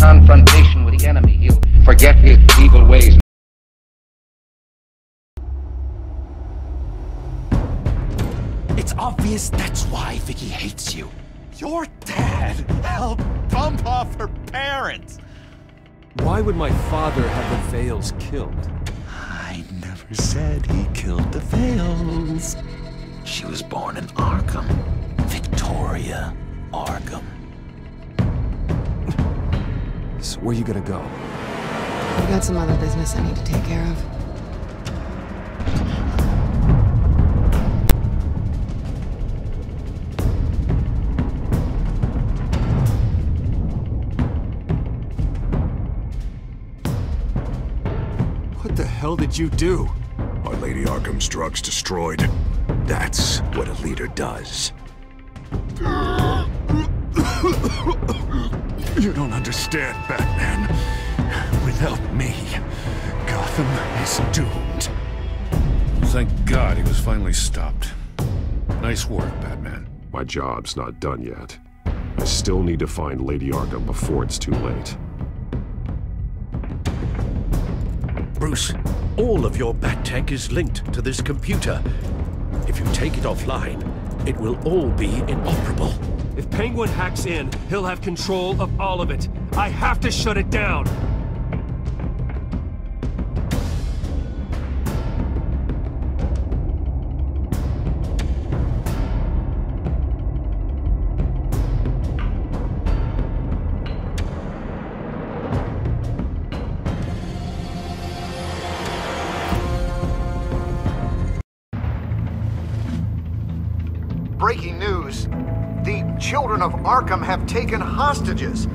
confrontation with the enemy, he'll forget his evil ways. It's obvious that's why Vicky hates you. Your dad helped bump off her parents. Why would my father have the Vales killed? I never said he killed the Vales. She was born in Arkham. Victoria Arkham. So where you gonna go? I've got some other business I need to take care of. What the hell did you do? Our Lady Arkham's drugs destroyed. That's what a leader does. You don't understand, Batman. Without me, Gotham is doomed. Thank God he was finally stopped. Nice work, Batman. My job's not done yet. I still need to find Lady Arkham before it's too late. Bruce, all of your Bat-Tech is linked to this computer. If you take it offline, it will all be inoperable. If Penguin hacks in, he'll have control of all of it. I have to shut it down! Breaking news. The children of Arkham have taken hostages.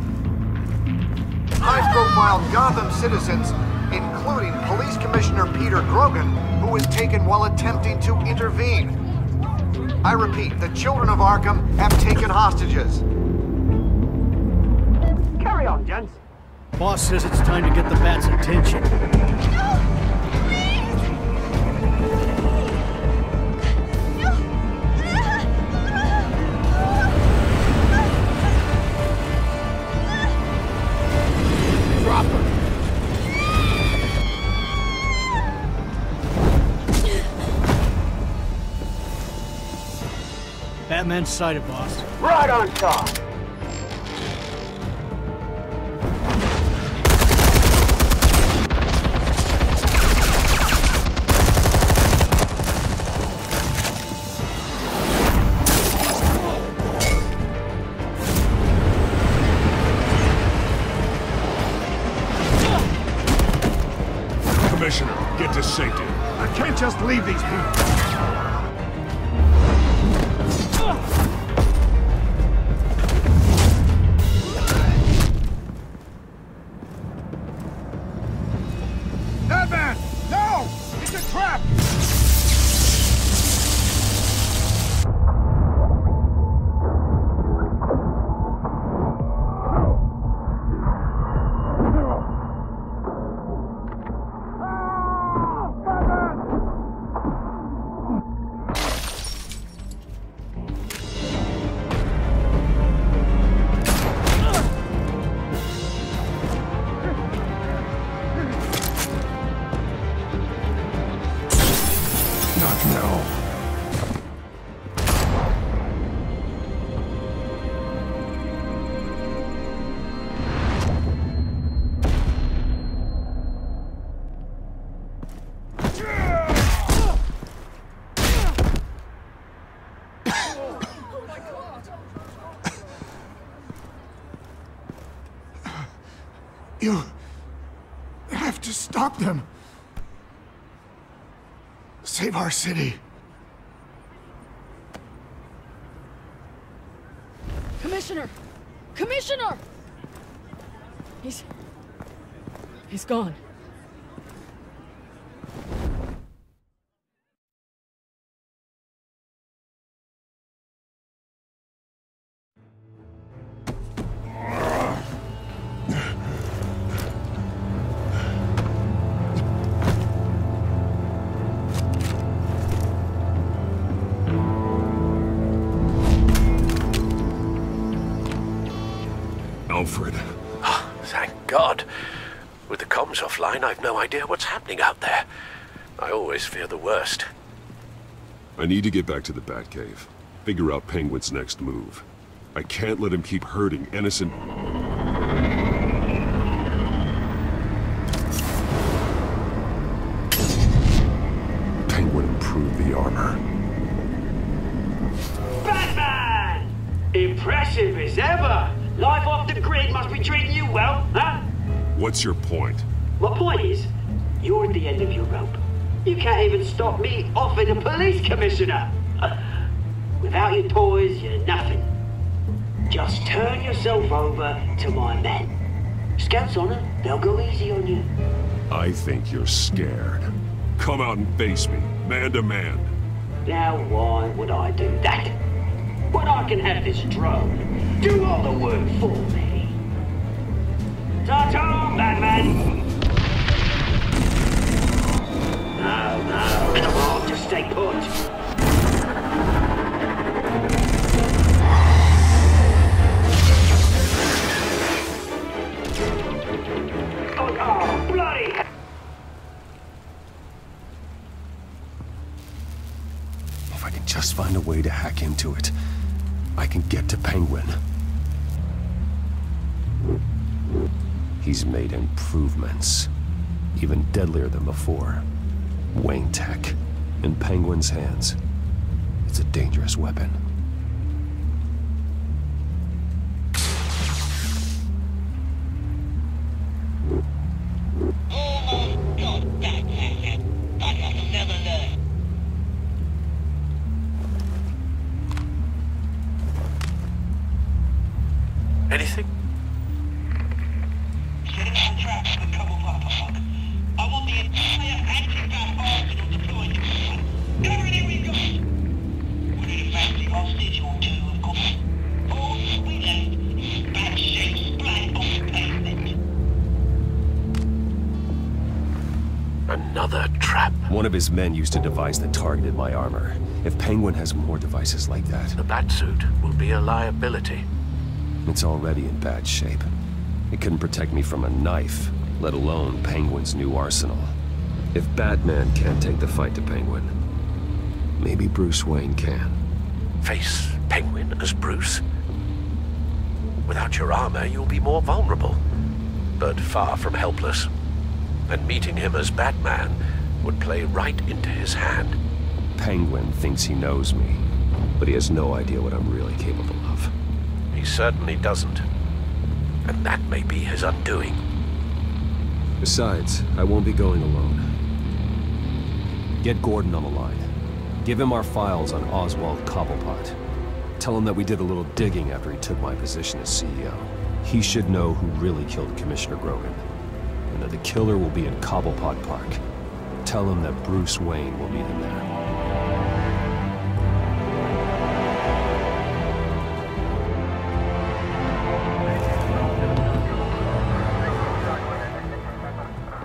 High-profile Gotham citizens, including Police Commissioner Peter Grogan, who was taken while attempting to intervene. I repeat, the children of Arkham have taken hostages. Carry on, gents. Boss says it's time to get the Bat's attention. Batman's sighted, boss. Right on top. Commissioner, get to safety. I can't just leave these people. Batman! No! It's a trap! Not now. You have to stop them. Save our city. Commissioner! Commissioner! He's gone. Alfred. Thank God. With the comms offline, I've no idea what's happening out there. I always fear the worst. I need to get back to the Batcave. Figure out Penguin's next move. I can't let him keep hurting innocent... Penguin improved the armor. Batman! Impressive as ever! Life off the grid must be treating you well, huh? What's your point? My point is, you're at the end of your rope. You can't even stop me offing a police commissioner. Without your toys, you're nothing. Just turn yourself over to my men. Scouts on it, they'll go easy on you. I think you're scared. Come out and face me, man to man. Now why would I do that? When I can have this drone do all the work for me. Ta-ta, Batman! No, come on, just stay put. Oh, bloody! If I can just find a way to hack into it, I can get to Penguin. He's made improvements, even deadlier than before. Wayne Tech, in Penguin's hands. It's a dangerous weapon. Anything? Setting up the traps for Cobblepot. I want the entire anti-bat arsenal deployed to one. Everything we've got. We need a fancy hostage or two, of course. All we left is bad shape splat on the pavement. Another trap. One of his men used a device that targeted my armor. If Penguin has more devices like that... The Batsuit will be a liability. It's already in bad shape. It couldn't protect me from a knife, let alone Penguin's new arsenal. If Batman can't take the fight to Penguin, maybe Bruce Wayne can. Face Penguin as Bruce? Without your armor, you'll be more vulnerable, but far from helpless. And meeting him as Batman would play right into his hand. Penguin thinks he knows me, but he has no idea what I'm really capable of. He certainly doesn't. And that may be his undoing. Besides, I won't be going alone. Get Gordon on the line. Give him our files on Oswald Cobblepot. Tell him that we did a little digging after he took my position as CEO. He should know who really killed Commissioner Grogan, and that the killer will be in Cobblepot Park. Tell him that Bruce Wayne will meet him there.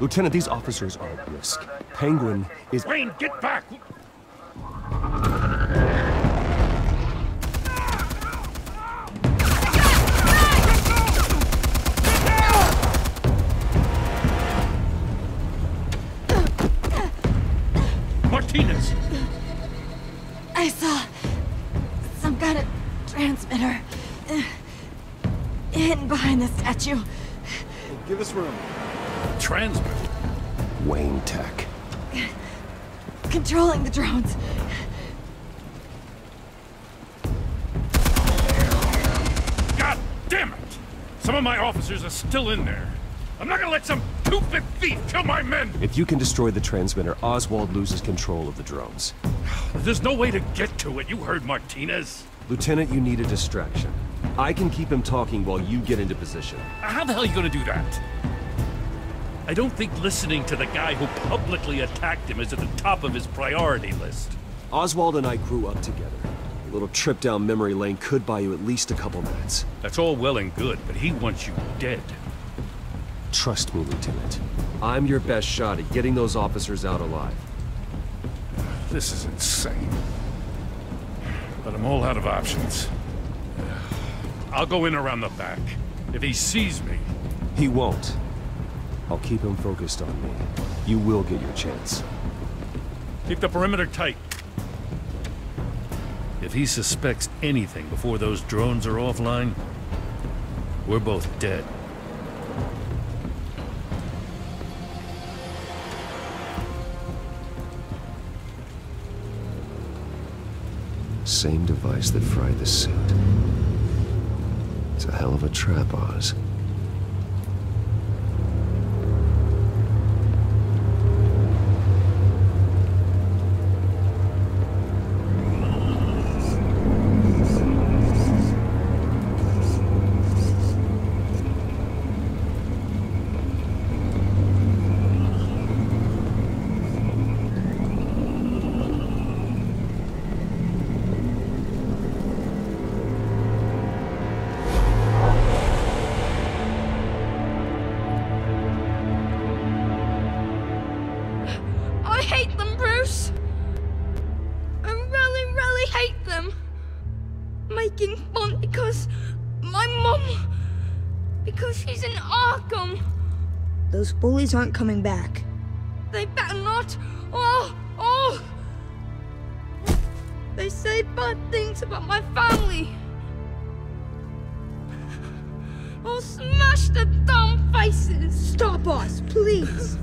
Lieutenant, these officers are at risk. Penguin is... Wayne, get back! Martinez! I saw some kind of transmitter hidden behind the statue. Give us room. Transmit. Wayne Tech. Controlling the drones. God damn it! Some of my officers are still in there. I'm not gonna let some two-bit thief kill my men! If you can destroy the transmitter, Oswald loses control of the drones. There's no way to get to it. You heard Martinez. Lieutenant, you need a distraction. I can keep him talking while you get into position. How the hell are you gonna do that? I don't think listening to the guy who publicly attacked him is at the top of his priority list. Oswald and I grew up together. A little trip down memory lane could buy you at least a couple minutes. That's all well and good, but he wants you dead. Trust me, Lieutenant. I'm your best shot at getting those officers out alive. This is insane. But I'm all out of options. I'll go in around the back. If he sees me, He won't. I'll keep him focused on me. You will get your chance. Keep the perimeter tight. If he suspects anything before those drones are offline, we're both dead. Same device that fried the suit. It's a hell of a trap, Oz. Making fun because my mum, because she's in Arkham. Those bullies aren't coming back. They better not. Oh! They say bad things about my family. I'll smash the dumb faces. Stop us, please.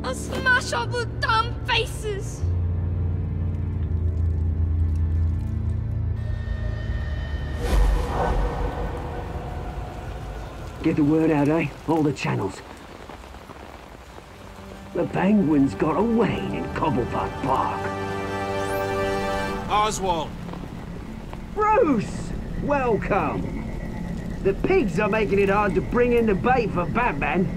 I'll smash all the dumb faces. Get the word out, eh? All the channels. The Penguins got away in Cobblepot Park. Oswald! Bruce! Welcome! The pigs are making it hard to bring in the bait for Batman.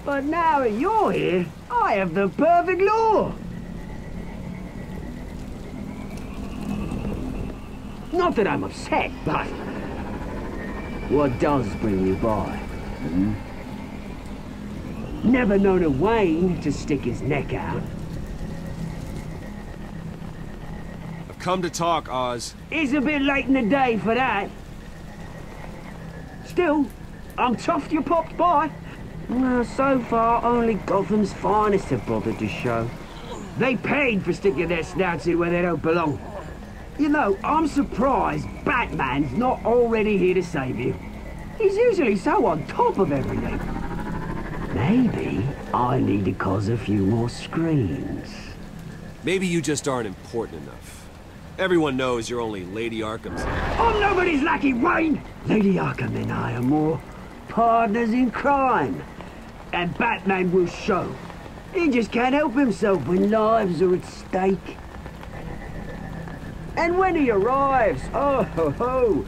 But now that you're here, I have the perfect lure! Not that I'm upset, but... what does bring you by? Hmm? Never known a Wayne to stick his neck out. I've come to talk, Oz. It's a bit late in the day for that. Still, I'm chuffed you popped by. Well, so far, only Gotham's finest have bothered to show. They paid for sticking their snouts in where they don't belong. You know, I'm surprised Batman's not already here to save you. He's usually so on top of everything. Maybe I need to cause a few more screams. Maybe you just aren't important enough. Everyone knows you're only Lady Arkham's... I'm nobody's lackey, Wayne! Lady Arkham and I are more partners in crime. And Batman will show. He just can't help himself when lives are at stake. And when he arrives, oh ho ho!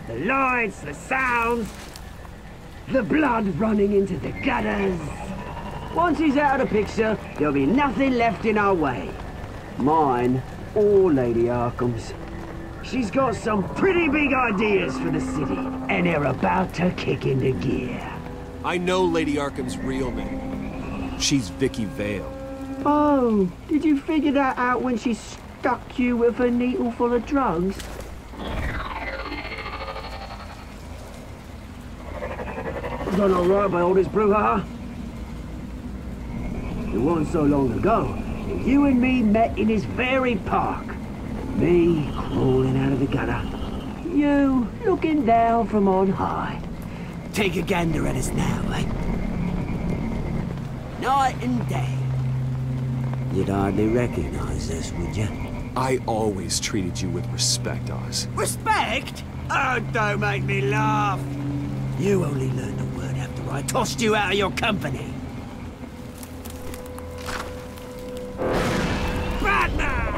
The lights, the sounds, the blood running into the gutters. Once he's out of the picture, there'll be nothing left in our way. Mine or Lady Arkham's. She's got some pretty big ideas for the city, and they're about to kick into gear. I know Lady Arkham's real name. She's Vicky Vale. Oh, did you figure that out when she stuck you with a needle full of drugs? Done all right by all this brouhaha? It wasn't so long ago that you and me met in this very park. Me crawling out of the gutter. You looking down from on high. Take a gander at us now, eh? Night and day. You'd hardly recognize us, would you? I always treated you with respect, Oz. Respect? Oh, don't make me laugh. You only learned the word after I tossed you out of your company. Batman!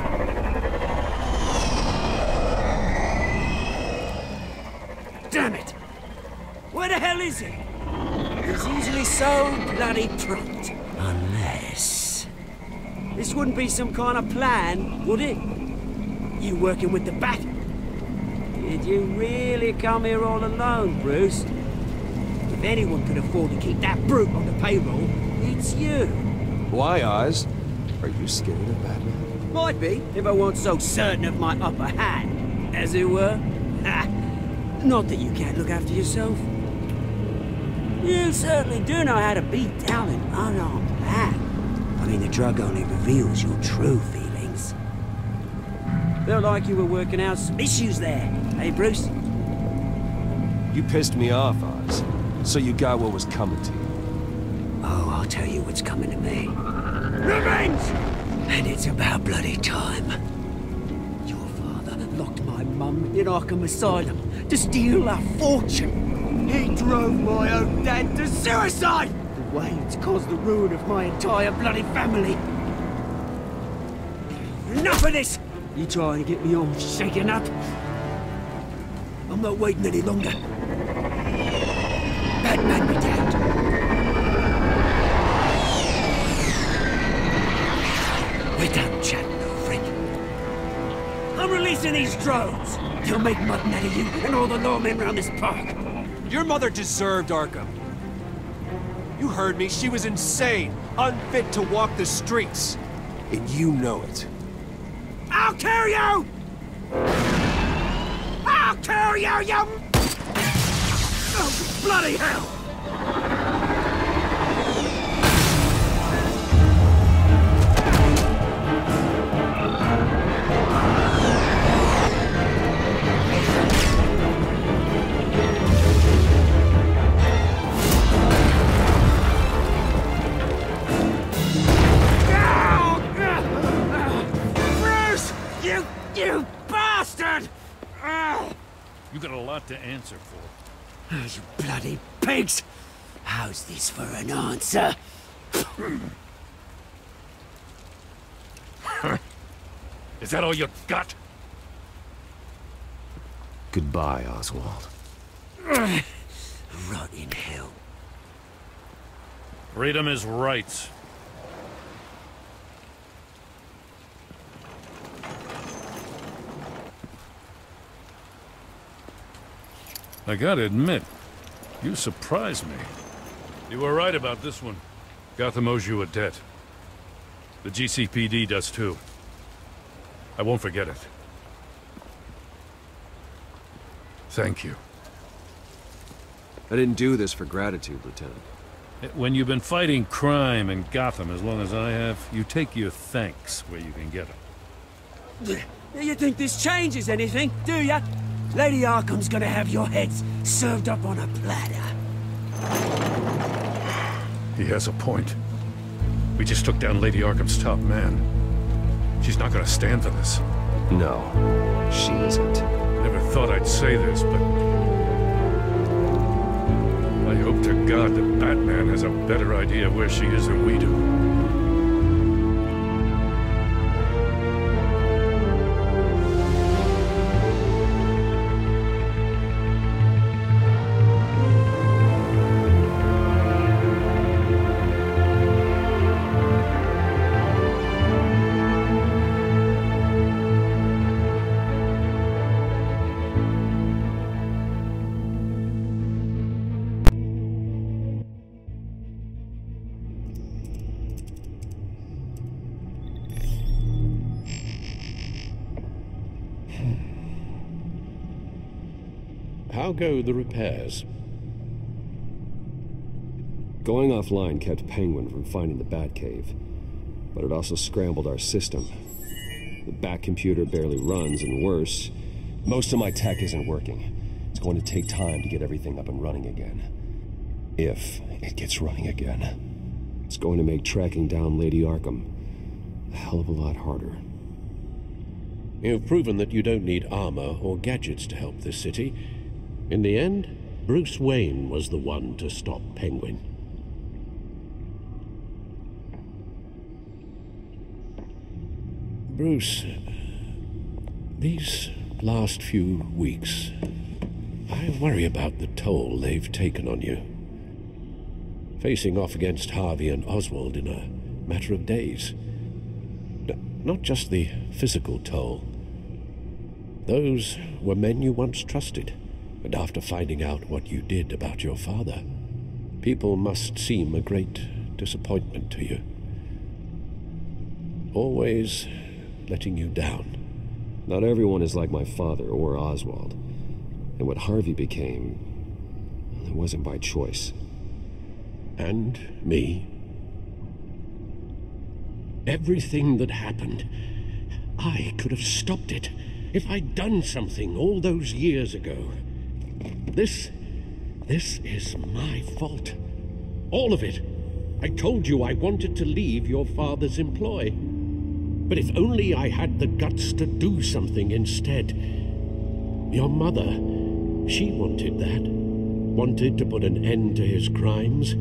Damn it! Where the hell is he? He's usually so bloody prompt. Unless... this wouldn't be some kind of plan, would it? You working with the Bat? Did you really come here all alone, Bruce? If anyone could afford to keep that brute on the payroll, it's you. Why, Oz? Are you scared of Batman? Might be, if I weren't so certain of my upper hand, as it were. Ha! Not that you can't look after yourself. You certainly do know how to beat down an unarmed man. I mean, the drug only reveals your true feelings. Felt like you were working out some issues there, eh, Bruce? You pissed me off, Oz. So you got what was coming to you. Oh, I'll tell you what's coming to me. Revenge! And it's about bloody time. Your father locked my mum in Arkham Asylum to steal our fortune. He drove my own dad to suicide! The way it's caused the ruin of my entire bloody family. Enough of this! You trying to get me all shaken up? I'm not waiting any longer. Batman me down. We're done chatting, old friend. I'm releasing these drones. They'll make mutton out of you and all the lawmen around this park. Your mother deserved Arkham. You heard me. She was insane, unfit to walk the streets. And you know it. I'll kill you! I'll kill you, you... Oh, bloody hell! You bastard! You got a lot to answer for. Oh, you bloody pigs! How's this for an answer? Is that all you got? Goodbye, Oswald. Rot in hell. Freedom is rights. I gotta admit, you surprised me. You were right about this one. Gotham owes you a debt. The GCPD does too. I won't forget it. Thank you. I didn't do this for gratitude, Lieutenant. When you've been fighting crime in Gotham as long as I have, you take your thanks where you can get them. You think this changes anything, do ya? Lady Arkham's gonna have your heads served up on a platter. He has a point. We just took down Lady Arkham's top man. She's not gonna stand for this. No, she isn't. Never thought I'd say this, but... I hope to God that Batman has a better idea where she is than we do. How go the repairs? Going offline kept Penguin from finding the Batcave, but it also scrambled our system. The Bat computer barely runs, and worse, most of my tech isn't working. It's going to take time to get everything up and running again. If it gets running again. It's going to make tracking down Lady Arkham a hell of a lot harder. You've proven that you don't need armor or gadgets to help this city. In the end, Bruce Wayne was the one to stop Penguin. Bruce, these last few weeks, I worry about the toll they've taken on you. Facing off against Harvey and Oswald in a matter of days. Not just the physical toll. Those were men you once trusted. And after finding out what you did about your father, people must seem a great disappointment to you. Always letting you down. Not everyone is like my father or Oswald. And what Harvey became, well, it wasn't by choice. And me. Everything that happened, I could have stopped it if I'd done something all those years ago. This is my fault. All of it. I told you I wanted to leave your father's employ. But if only I had the guts to do something instead. Your mother, she wanted that. Wanted to put an end to his crimes.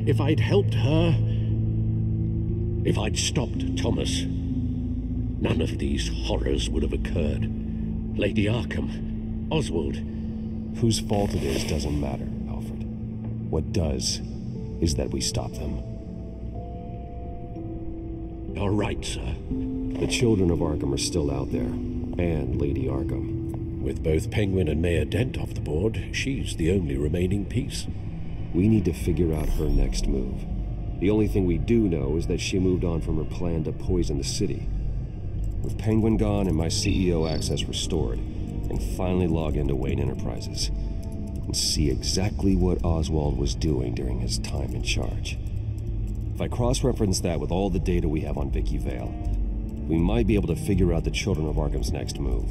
If I'd helped her, if I'd stopped Thomas, none of these horrors would have occurred. Lady Arkham, Oswald. Whose fault it is doesn't matter, Alfred. What does is that we stop them. You're right, sir. The children of Arkham are still out there, and Lady Arkham. With both Penguin and Mayor Dent off the board, she's the only remaining piece. We need to figure out her next move. The only thing we do know is that she moved on from her plan to poison the city. With Penguin gone and my CEO access restored, and finally log into Wayne Enterprises and see exactly what Oswald was doing during his time in charge. If I cross-reference that with all the data we have on Vicky Vale, we might be able to figure out the Children of Arkham's next move.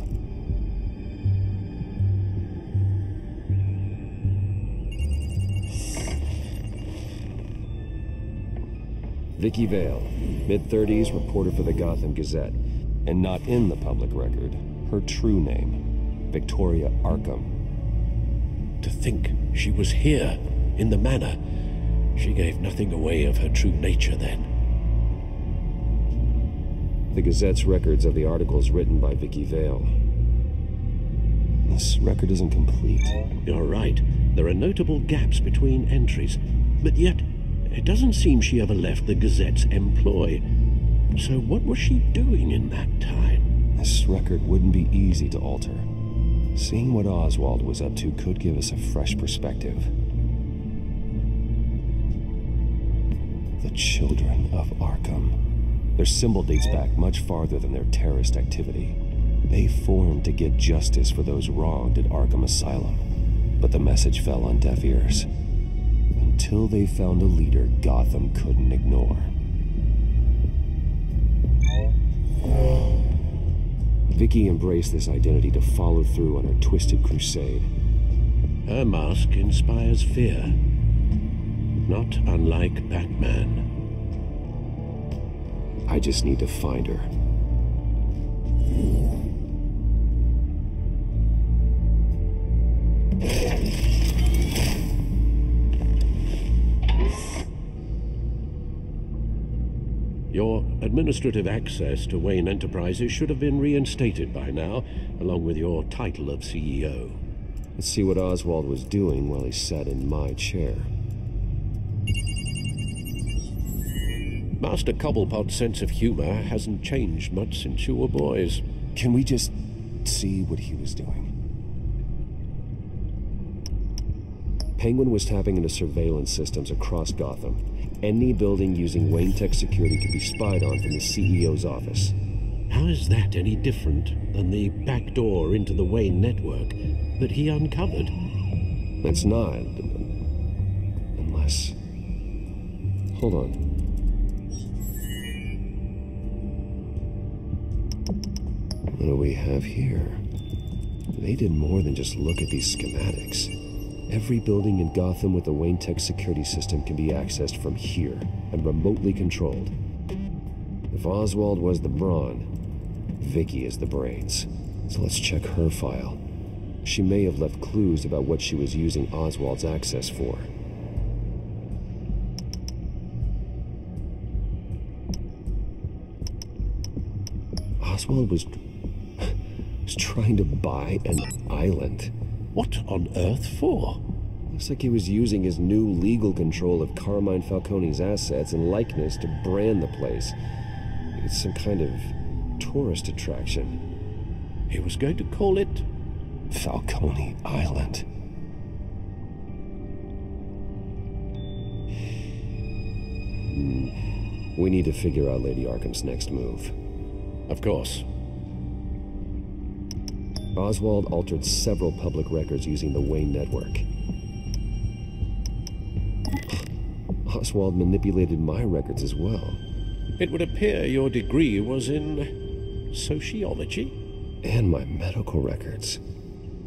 Vicky Vale, mid-30s, reporter for the Gotham Gazette, and not in the public record, her true name, Victoria Arkham. To think she was here, in the manor. She gave nothing away of her true nature then. The Gazette's records of the articles written by Vicky Vale. This record isn't complete. You're right. There are notable gaps between entries, but yet it doesn't seem she ever left the Gazette's employ. So what was she doing in that time? This record wouldn't be easy to alter. Seeing what Oswald was up to could give us a fresh perspective. The Children of Arkham. Their symbol dates back much farther than their terrorist activity. They formed to get justice for those wronged at Arkham Asylum. But the message fell on deaf ears. Until they found a leader Gotham couldn't ignore. Vicky embraced this identity to follow through on her twisted crusade. Her mask inspires fear. Not unlike Batman. I just need to find her. Your administrative access to Wayne Enterprises should have been reinstated by now, along with your title of CEO. Let's see what Oswald was doing while he sat in my chair. Master Cobblepot's sense of humor hasn't changed much since you were boys. Can we just see what he was doing? Penguin was tapping into surveillance systems across Gotham. Any building using Wayne Tech security could be spied on from the CEO's office. How is that any different than the back door into the Wayne network that he uncovered? That's not. Unless... Hold on. What do we have here? They did more than just look at these schematics. Every building in Gotham with the Wayne Tech security system can be accessed from here and remotely controlled. If Oswald was the brawn, Vicky is the brains. So let's check her file. She may have left clues about what she was using Oswald's access for. Oswald was trying to buy an island. What on earth for? Looks like he was using his new legal control of Carmine Falcone's assets and likeness to brand the place. It's some kind of tourist attraction. He was going to call it Falcone Island. We need to figure out Lady Arkham's next move. Of course. Oswald altered several public records using the Wayne network. Oswald manipulated my records as well. It would appear your degree was in sociology? And my medical records.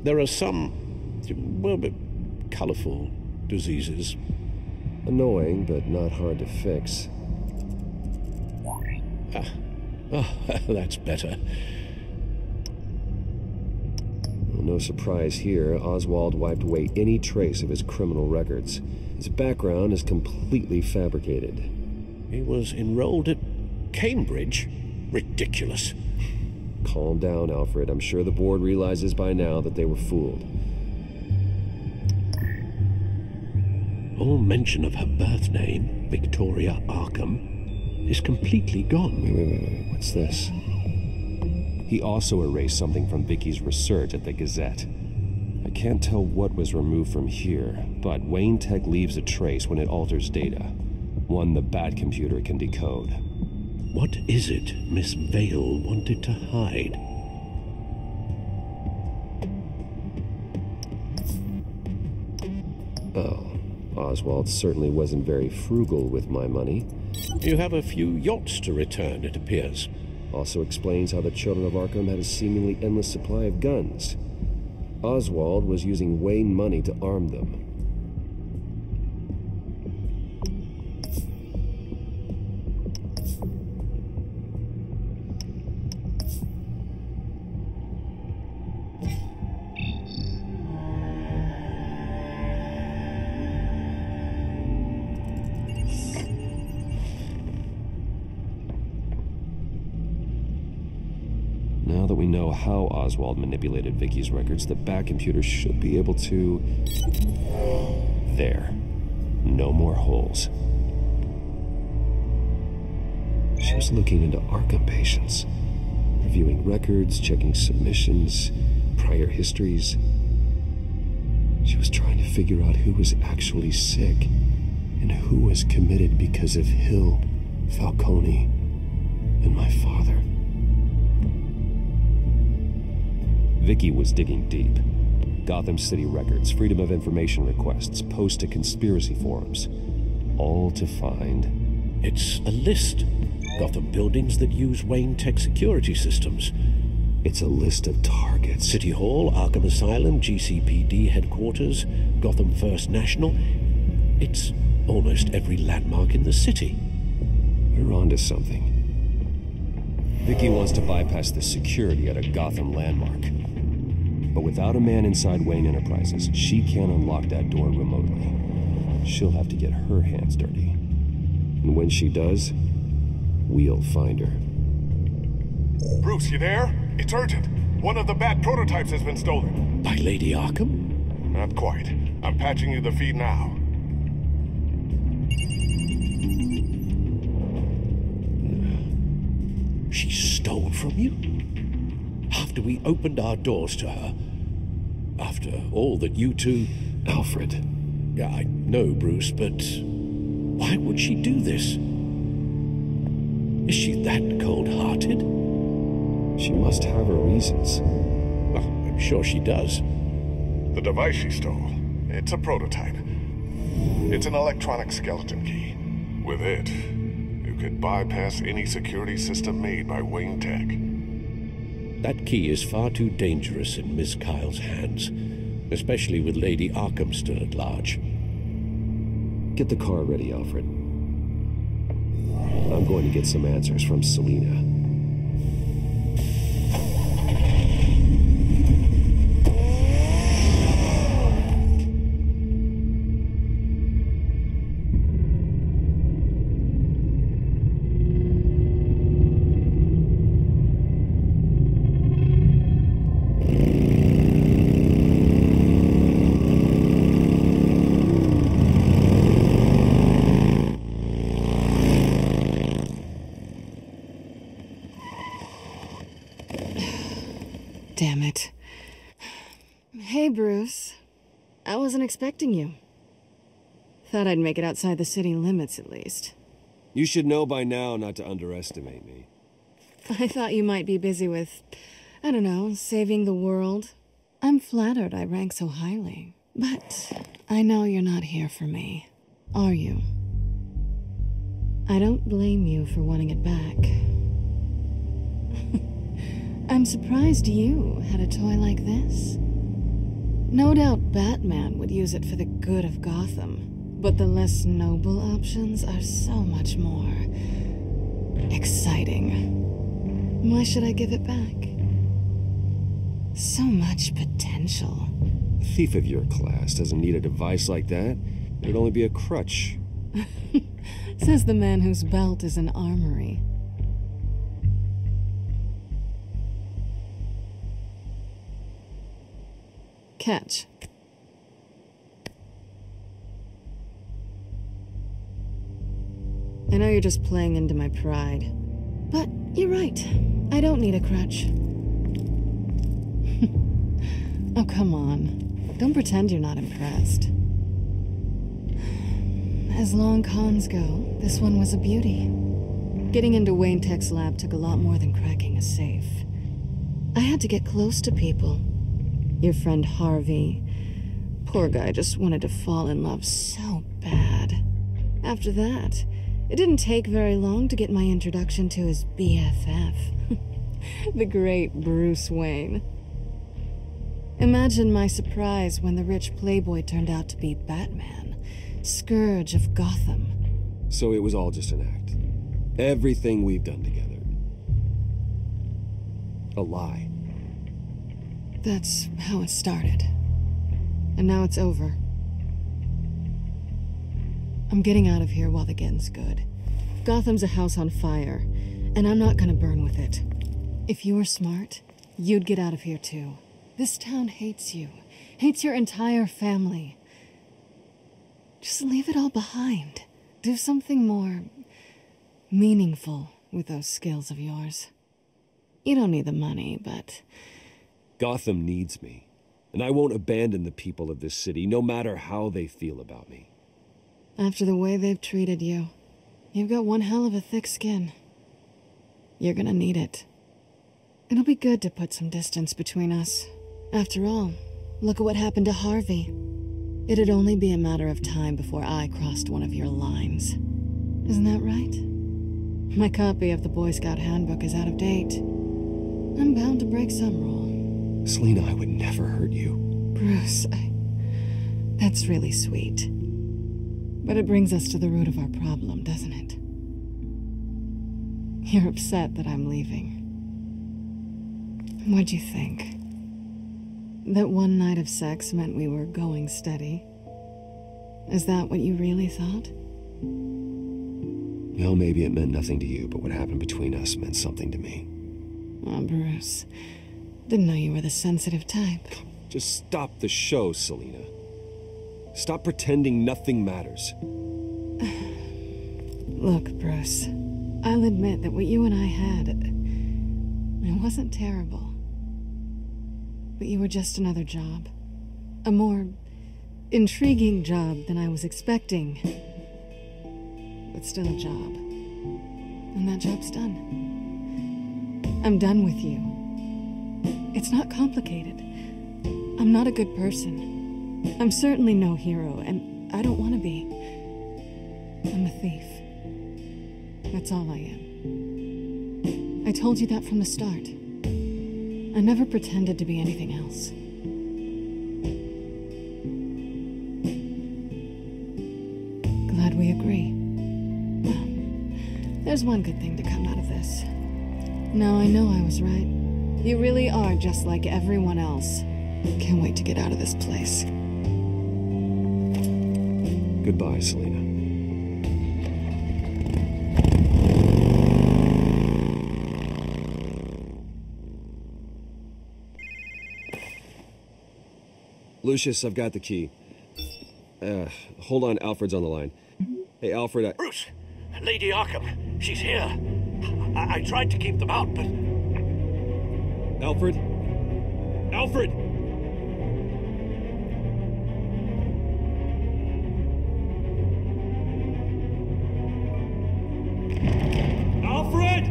There are some, well, colorful diseases. Annoying, but not hard to fix. Oh, that's better. Well, no surprise here, Oswald wiped away any trace of his criminal records. His background is completely fabricated. He was enrolled at Cambridge? Ridiculous. Calm down, Alfred. I'm sure the board realizes by now that they were fooled. All mention of her birth name, Victoria Arkham, is completely gone. Wait. What's this? He also erased something from Vicky's research at the Gazette. I can't tell what was removed from here, but Wayne Tech leaves a trace when it alters data. One the Bat computer can decode. What is it Miss Vale wanted to hide? Oh, Oswald certainly wasn't very frugal with my money. You have a few yachts to return, it appears. Also explains how the children of Arkham had a seemingly endless supply of guns. Oswald was using Wayne money to arm them. Now that we know how Oswald manipulated Vicky's records, the Bat computer should be able to... There. No more holes. She was looking into Arkham patients, reviewing records, checking submissions, prior histories. She was trying to figure out who was actually sick and who was committed because of Hill, Falcone, and my father. Vicky was digging deep. Gotham City records, Freedom of Information requests, posts to conspiracy forums. All to find... It's a list. Gotham buildings that use Wayne Tech security systems. It's a list of targets. City Hall, Arkham Asylum, GCPD headquarters, Gotham First National. It's almost every landmark in the city. We're onto something. Vicky wants to bypass the security at a Gotham landmark. But without a man inside Wayne Enterprises, she can't unlock that door remotely. She'll have to get her hands dirty. And when she does, we'll find her. Bruce, you there? It's urgent. One of the Bat prototypes has been stolen. By Lady Arkham? Not quite. I'm patching you the feed now. She stole from you? After we opened our doors to her? After all that you two... Alfred. Yeah, I know, Bruce, but why would she do this? Is she that cold-hearted? She must have her reasons. Well, I'm sure she does. The device she stole, it's a prototype. It's an electronic skeleton key. With it, you could bypass any security system made by Wayne Tech. That key is far too dangerous in Miss Kyle's hands, especially with Lady Arkham still at large. Get the car ready, Alfred. I'm going to get some answers from Selina. Damn it. Hey, Bruce. I wasn't expecting you. Thought I'd make it outside the city limits, at least. You should know by now not to underestimate me. I thought you might be busy with I don't know, saving the world. I'm flattered I rank so highly. But I know you're not here for me, are you? I don't blame you for wanting it back. I'm surprised you had a toy like this. No doubt Batman would use it for the good of Gotham, but the less noble options are so much more exciting. Why should I give it back? So much potential. A thief of your class doesn't need a device like that. It'd only be a crutch. Says the man whose belt is an armory. Catch. I know you're just playing into my pride, but you're right. I don't need a crutch. Oh, come on. Don't pretend you're not impressed. As long cons go, this one was a beauty. Getting into Wayne Tech's lab took a lot more than cracking a safe. I had to get close to people. Your friend Harvey. Poor guy just wanted to fall in love so bad. After that, it didn't take very long to get my introduction to his BFF. The great Bruce Wayne. Imagine my surprise when the rich playboy turned out to be Batman, scourge of Gotham. So it was all just an act. Everything we've done together. A lie. That's how it started. And now it's over. I'm getting out of here while the getting's good. Gotham's a house on fire, and I'm not gonna burn with it. If you were smart, you'd get out of here too. This town hates you. Hates your entire family. Just leave it all behind. Do something more meaningful with those skills of yours. You don't need the money, but... Gotham needs me, and I won't abandon the people of this city, no matter how they feel about me. After the way they've treated you, you've got one hell of a thick skin. You're gonna need it. It'll be good to put some distance between us. After all, look at what happened to Harvey. It'd only be a matter of time before I crossed one of your lines. Isn't that right? My copy of the Boy Scout Handbook is out of date. I'm bound to break some rule. Selina, I would never hurt you. Bruce, that's really sweet. But it brings us to the root of our problem, doesn't it? You're upset that I'm leaving. What'd you think? That one night of sex meant we were going steady? Is that what you really thought? Well, maybe it meant nothing to you, but what happened between us meant something to me. Oh, Bruce. Didn't know you were the sensitive type. Just stop the show, Selina. Stop pretending nothing matters. Look, Bruce. I'll admit that what you and I had... it wasn't terrible. But you were just another job. A more intriguing job than I was expecting. But still a job. And that job's done. I'm done with you. It's not complicated. I'm not a good person. I'm certainly no hero, and I don't want to be. I'm a thief. That's all I am. I told you that from the start. I never pretended to be anything else. Glad we agree. Well, there's one good thing to come out of this. Now I know I was right. You really are just like everyone else. Can't wait to get out of this place. Goodbye, Selina. Lucius, I've got the key. Hold on, Alfred's on the line. Hey, Alfred, Bruce! Lady Arkham, she's here. I tried to keep them out, but... Alfred? Alfred! Alfred!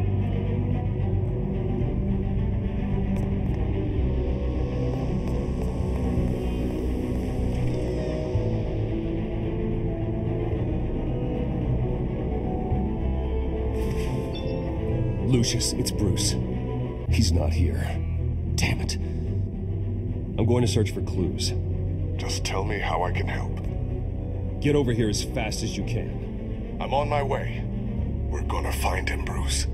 Lucius, it's Bruce. He's not here. Damn it. I'm going to search for clues. Just tell me how I can help. Get over here as fast as you can. I'm on my way. We're gonna find him, Bruce.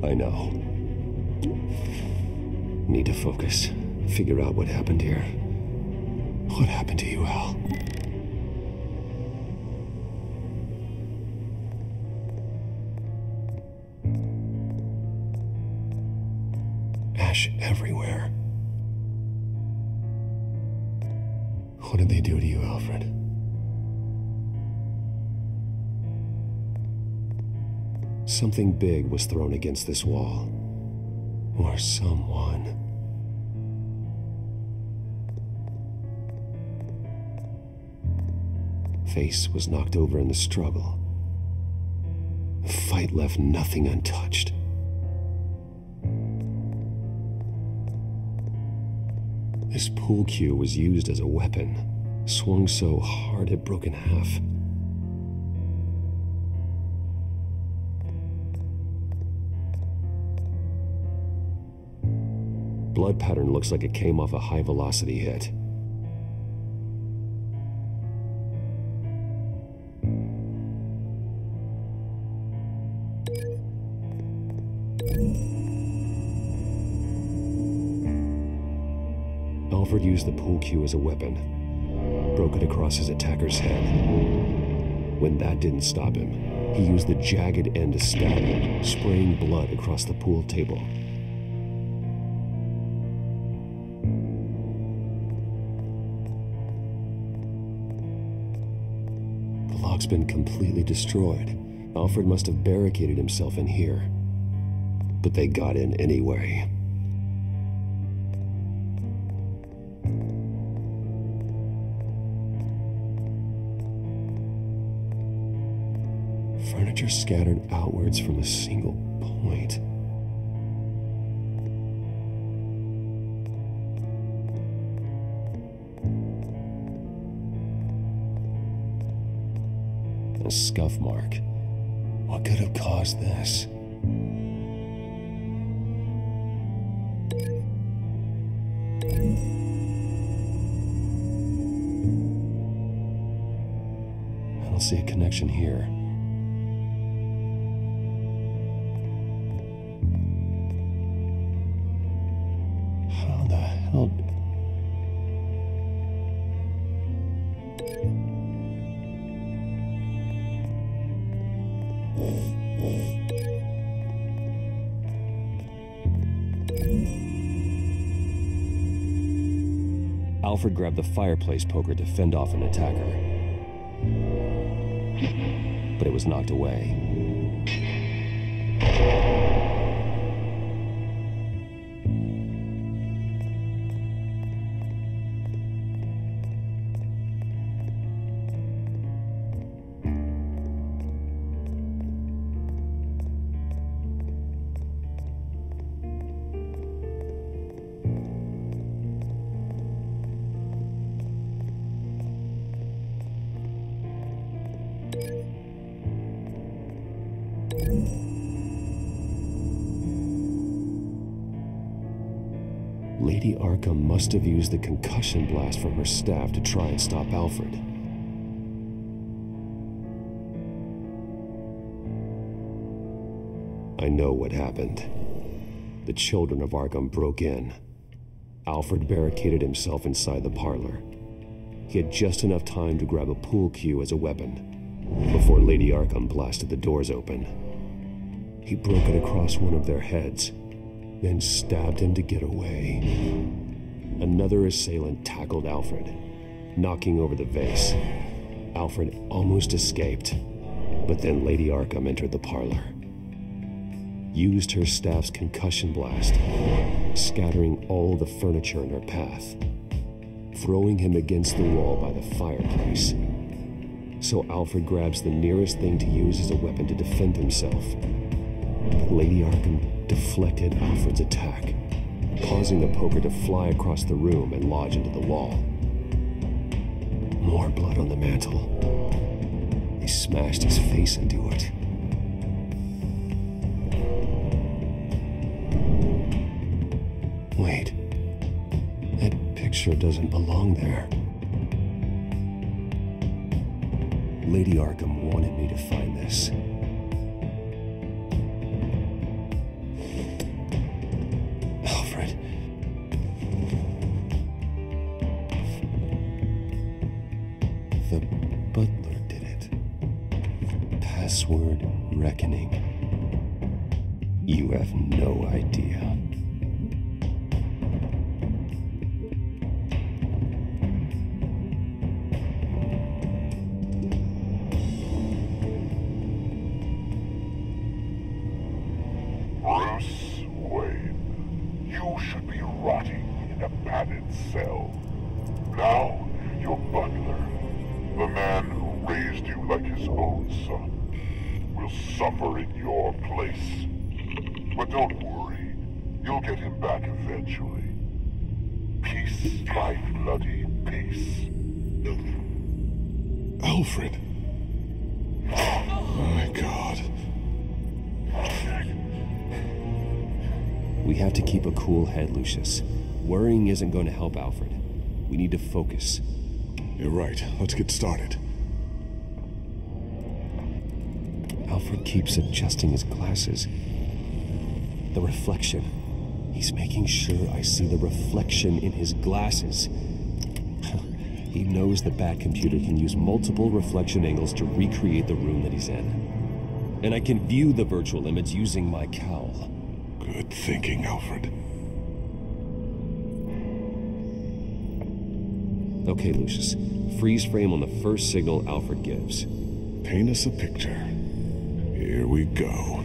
I know. Need to focus. Figure out what happened here. What happened to you, Al? Ash everywhere. What did they do to you, Alfred? Something big was thrown against this wall. Or someone. Face was knocked over in the struggle. The fight left nothing untouched. This pool cue was used as a weapon, swung so hard it broke in half. Blood pattern looks like it came off a high-velocity hit. Alfred used the pool cue as a weapon, broke it across his attacker's head. When that didn't stop him, he used the jagged end to stab him, spraying blood across the pool table. The lock's been completely destroyed. Alfred must have barricaded himself in here. But they got in anyway. Furniture scattered outwards from a single point. A scuff mark. What could have caused this? I don't see a connection here. How the hell? Alfred grabbed the fireplace poker to fend off an attacker. But it was knocked away. Lady Arkham must have used the concussion blast from her staff to try and stop Alfred. I know what happened. The children of Arkham broke in. Alfred barricaded himself inside the parlor. He had just enough time to grab a pool cue as a weapon before Lady Arkham blasted the doors open. He broke it across one of their heads, then stabbed him to get away. Another assailant tackled Alfred, knocking over the vase. Alfred almost escaped, but then Lady Arkham entered the parlor. Used her staff's concussion blast, scattering all the furniture in her path, throwing him against the wall by the fireplace. So Alfred grabs the nearest thing to use as a weapon to defend himself. But Lady Arkham deflected Alfred's attack, causing the poker to fly across the room and lodge into the wall. More blood on the mantel. He smashed his face into it. Wait. That picture doesn't belong there. Lady Arkham wanted me to find this. Alfred. The butler did it. Password reckoning. You have no idea. Bruce Wayne, you should be rotting in a padded cell. Now, your butler, the man who raised you like his own son, will suffer in your place. But don't worry, you'll get him back eventually. Peace, my bloody peace. Alfred. My God. We have to keep a cool head, Lucius. Worrying isn't going to help Alfred. We need to focus. You're right. Let's get started. Alfred keeps adjusting his glasses. The reflection. He's making sure I see the reflection in his glasses. He knows the Batcomputer can use multiple reflection angles to recreate the room that he's in. And I can view the virtual image using my cowl. Good thinking, Alfred. Okay, Lucius. Freeze frame on the first signal Alfred gives. Paint us a picture. Here we go.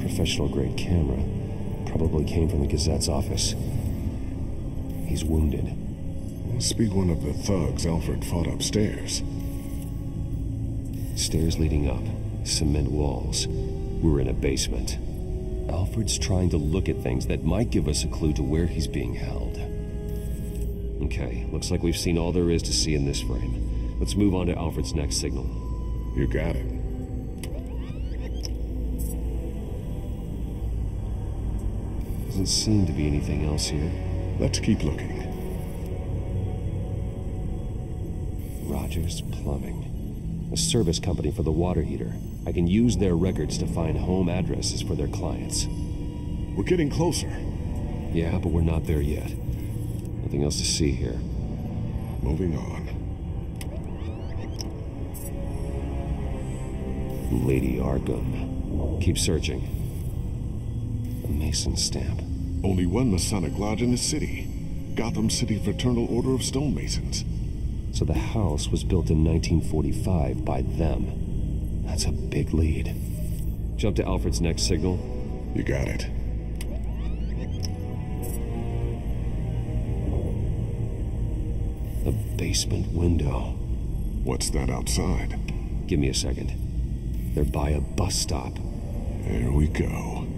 Professional-grade camera. Probably came from the Gazette's office. He's wounded. Must be one of the thugs Alfred fought upstairs. Stairs leading up. Cement walls. We're in a basement. Alfred's trying to look at things that might give us a clue to where he's being held. Okay, looks like we've seen all there is to see in this frame. Let's move on to Alfred's next signal. You got it. Doesn't seem to be anything else here. Let's keep looking. Rogers Plumbing. A service company for the water heater. I can use their records to find home addresses for their clients. We're getting closer. Yeah, but we're not there yet. Nothing else to see here. Moving on. Lady Arkham. Keep searching. A Mason stamp. Only one Masonic lodge in the city. Gotham City Fraternal Order of Stonemasons. So the house was built in 1945 by them. That's a big lead. Jump to Alfred's next signal. You got it. A basement window. What's that outside? Give me a second. They're by a bus stop. There we go.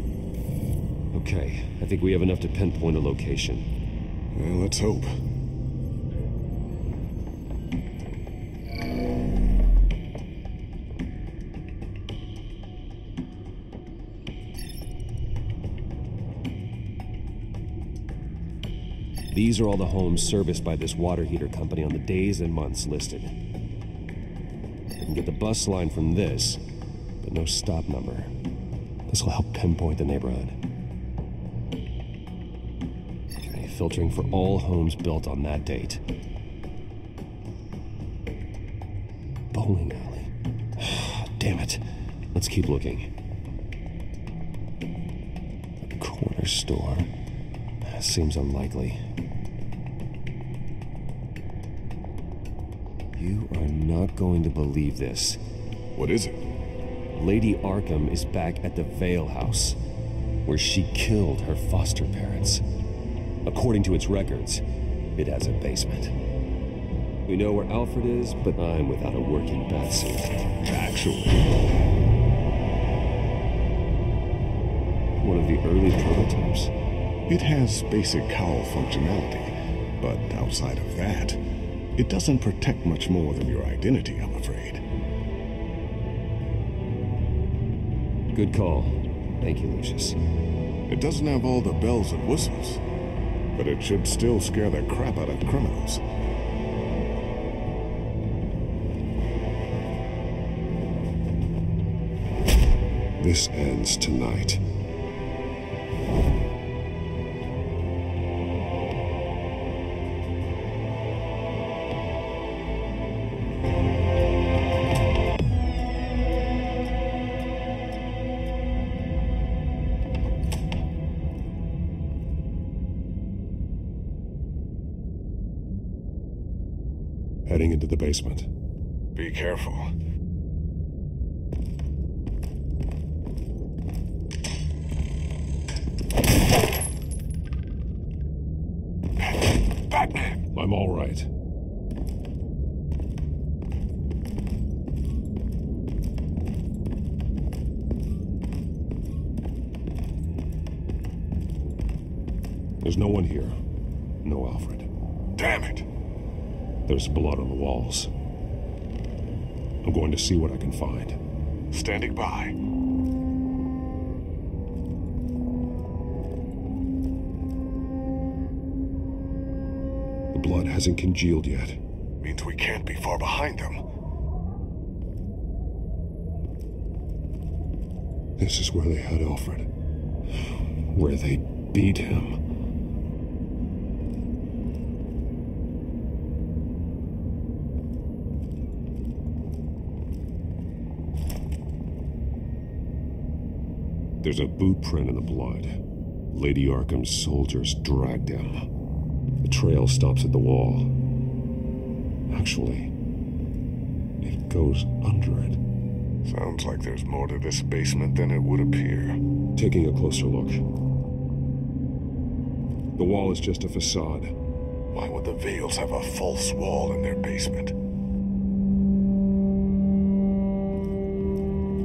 Okay, I think we have enough to pinpoint a location. Well, let's hope. These are all the homes serviced by this water heater company on the days and months listed. I can get the bus line from this, but no stop number. This will help pinpoint the neighborhood. Okay, filtering for all homes built on that date. Bowling alley. Damn it. Let's keep looking. A corner store. Seems unlikely. You are not going to believe this. What is it? Lady Arkham is back at the Vale House, where she killed her foster parents. According to its records, it has a basement. We know where Alfred is, but I'm without a working Beth suit. Actually. One of the early prototypes. It has basic cowl functionality, but outside of that, it doesn't protect much more than your identity, I'm afraid. Good call. Thank you, Lucius. It doesn't have all the bells and whistles, but it should still scare the crap out of criminals. This ends tonight. Heading into the basement. Be careful. Batman! I'm all right. There's no one here. No Alfred. Damn it! There's blood on the walls. I'm going to see what I can find. Standing by. The blood hasn't congealed yet. Means we can't be far behind them. This is where they had Alfred. Where they beat him. There's a boot print in the blood. Lady Arkham's soldiers dragged him. The trail stops at the wall. Actually, it goes under it. Sounds like there's more to this basement than it would appear. Taking a closer look. The wall is just a facade. Why would the Vales have a false wall in their basement?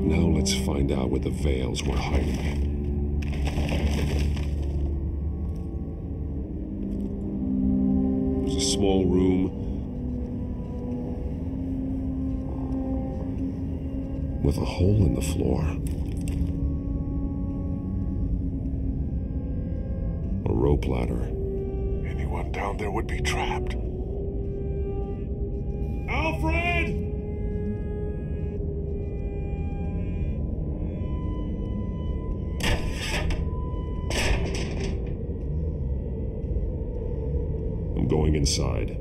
Now let's find out where the Vales were hiding. There's a small room with a hole in the floor. A rope ladder. Anyone down there would be trapped. Alfred! I'm going inside.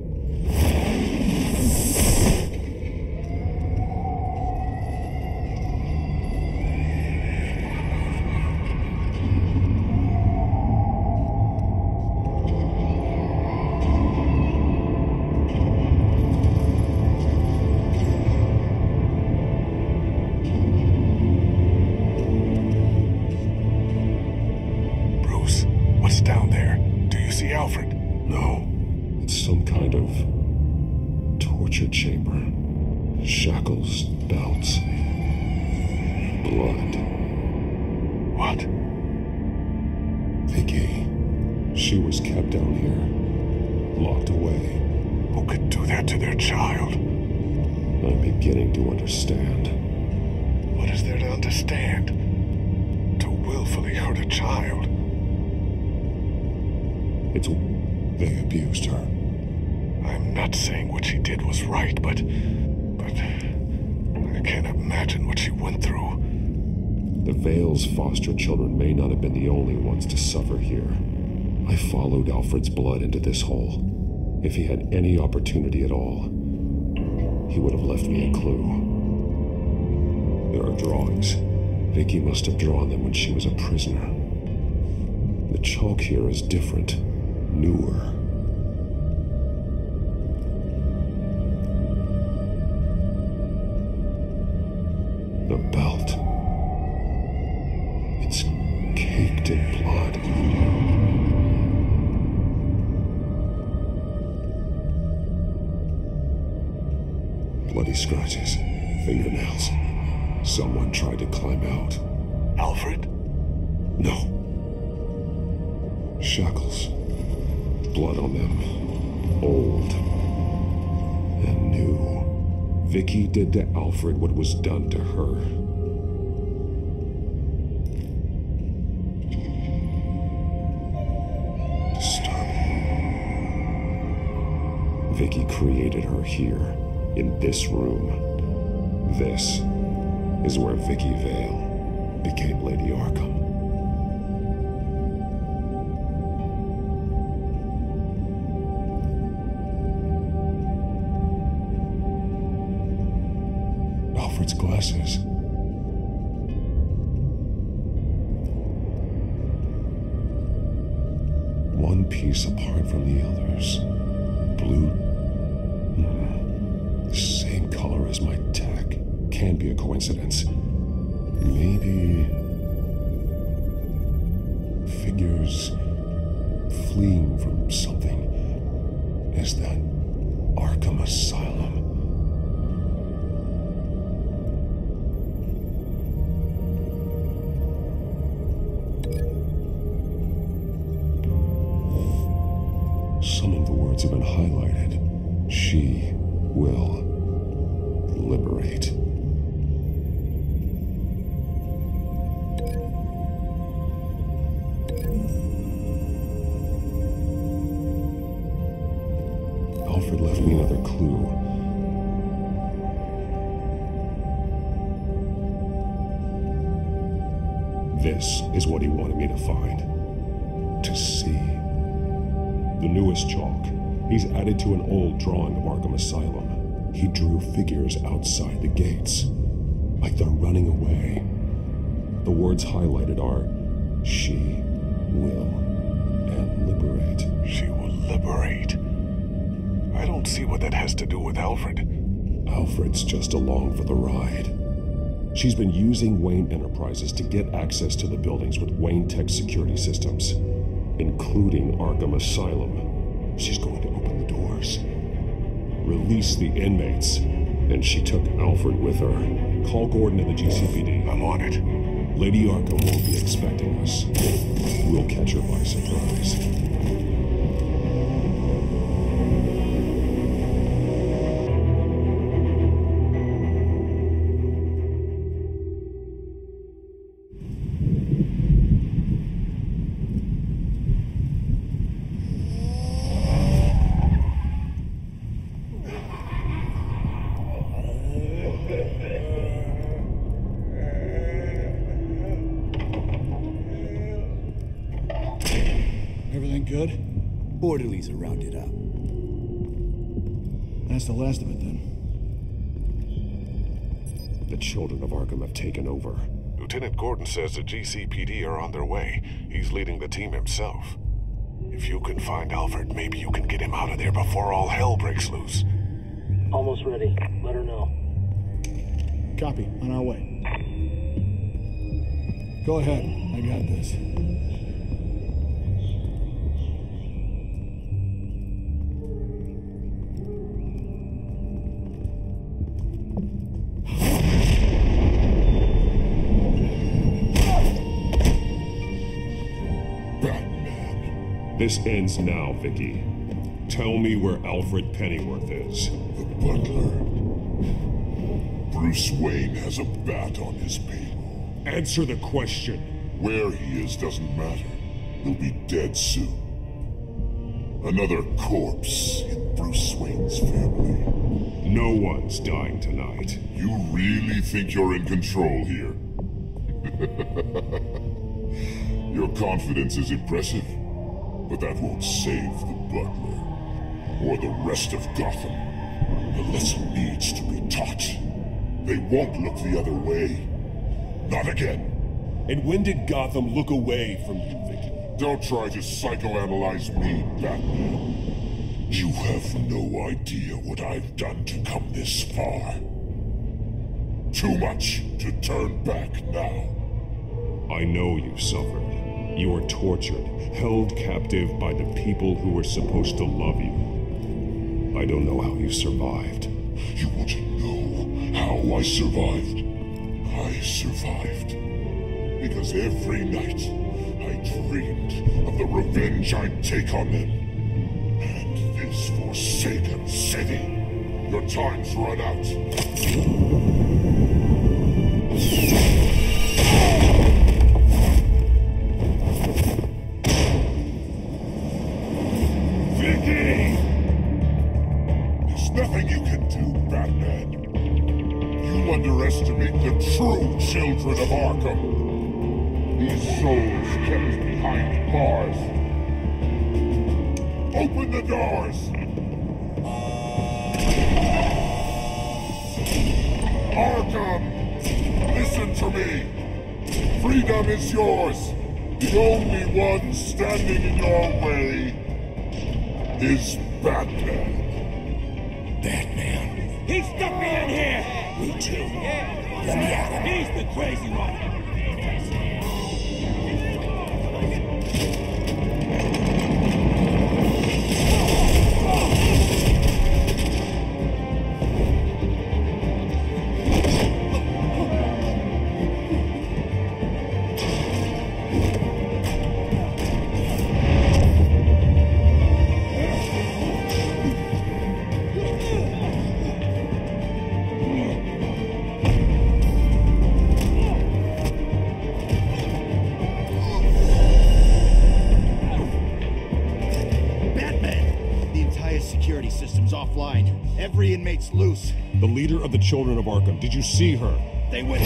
Bruce, what's down there? Do you see Alfred? No. It's some kind of torture chamber. Shackles, belts, blood. What? Vicky. She was kept down here, locked away. Who could do that to their child? I'm beginning to understand. What is there to understand? To willfully hurt a child? It's... They abused her. I'm not saying what she did was right, but I can't imagine what she went through. The Vale's foster children may not have been the only ones to suffer here. I followed Alfred's blood into this hole. If he had any opportunity at all, he would have left me a clue. There are drawings. Vicky must have drawn them when she was a prisoner. The chalk here is different, newer. The belt. It's caked in blood. Bloody scratches, fingernails. Someone tried to climb out. Alfred? No. Shackles. Blood on them. Old. And new. Vicky did to Alfred what was done to her. Vicky created her here, in this room. This is where Vicky Vale became Lady Arkham. Alfred's glasses. One piece apart from the others. Blue. Same color as my tech. Can't be a coincidence. Maybe figures fleeing from something. Is that Arkham Asylum? Some of the words have been highlighted. She will liberate. Alfred left me another clue. This is what he wanted me to find. To see. The newest chalk. He's added to an old drawing of Arkham Asylum. He drew figures outside the gates, like they're running away. The words highlighted are, she will, and liberate. She will liberate? I don't see what that has to do with Alfred. Alfred's just along for the ride. She's been using Wayne Enterprises to get access to the buildings with Wayne Tech security systems, including Arkham Asylum. She's going to open the doors, release the inmates, and she took Alfred with her. Call Gordon and the GCPD. I'm on it. Lady Arkham won't be expecting us. We'll catch her by surprise. Good? Orderlies are rounded up. That's the last of it, then. The children of Arkham have taken over. Lieutenant Gordon says the GCPD are on their way. He's leading the team himself. If you can find Alfred, maybe you can get him out of there before all hell breaks loose. Almost ready. Let her know. Copy. On our way. Go ahead. I got this. This ends now, Vicky. Tell me where Alfred Pennyworth is. The butler. Bruce Wayne has a bat on his payroll. Answer the question. Where he is doesn't matter. He'll be dead soon. Another corpse in Bruce Wayne's family. No one's dying tonight. You really think you're in control here? Your confidence is impressive. But that won't save the butler, or the rest of Gotham. The lesson needs to be taught. They won't look the other way. Not again. And when did Gotham look away from you, Vicky? Don't try to psychoanalyze me, Batman. You have no idea what I've done to come this far. Too much to turn back now. I know you suffered. You were tortured, held captive by the people who were supposed to love you. I don't know how you survived. You want to know how I survived? I survived because every night I dreamed of the revenge I'd take on them. And this forsaken city. Your time's run out. underestimate the true children of Arkham. These souls kept behind bars. Open the doors! Arkham! Listen to me! Freedom is yours! The only one standing in your way is Batman. Batman. He stuck me in here! Me too. Let me out. He's the crazy one. Security system's offline. Every inmate's loose. The leader of the Children of Arkham. Did you see her? They went.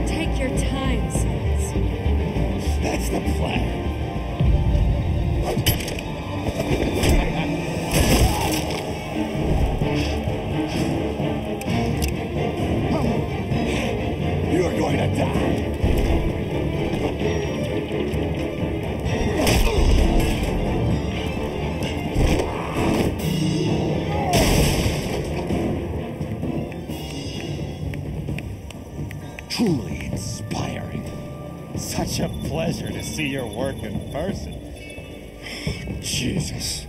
Take your time, sons. That's the plan. You are going to die. Truly inspiring. Such a pleasure to see your work in person. Jesus.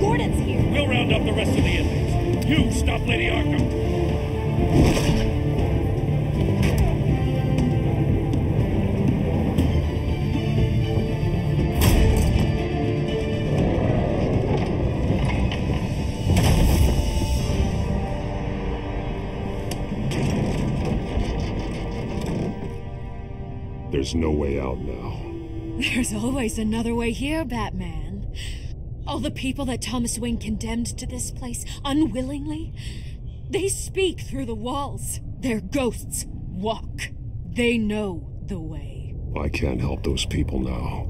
Gordon's here. We'll round up the rest of the inmates. You stop Lady Arkham. There's no way out now. There's always another way here, Batman. All the people that Thomas Wayne condemned to this place unwillingly, they speak through the walls. Their ghosts walk. They know the way. I can't help those people now,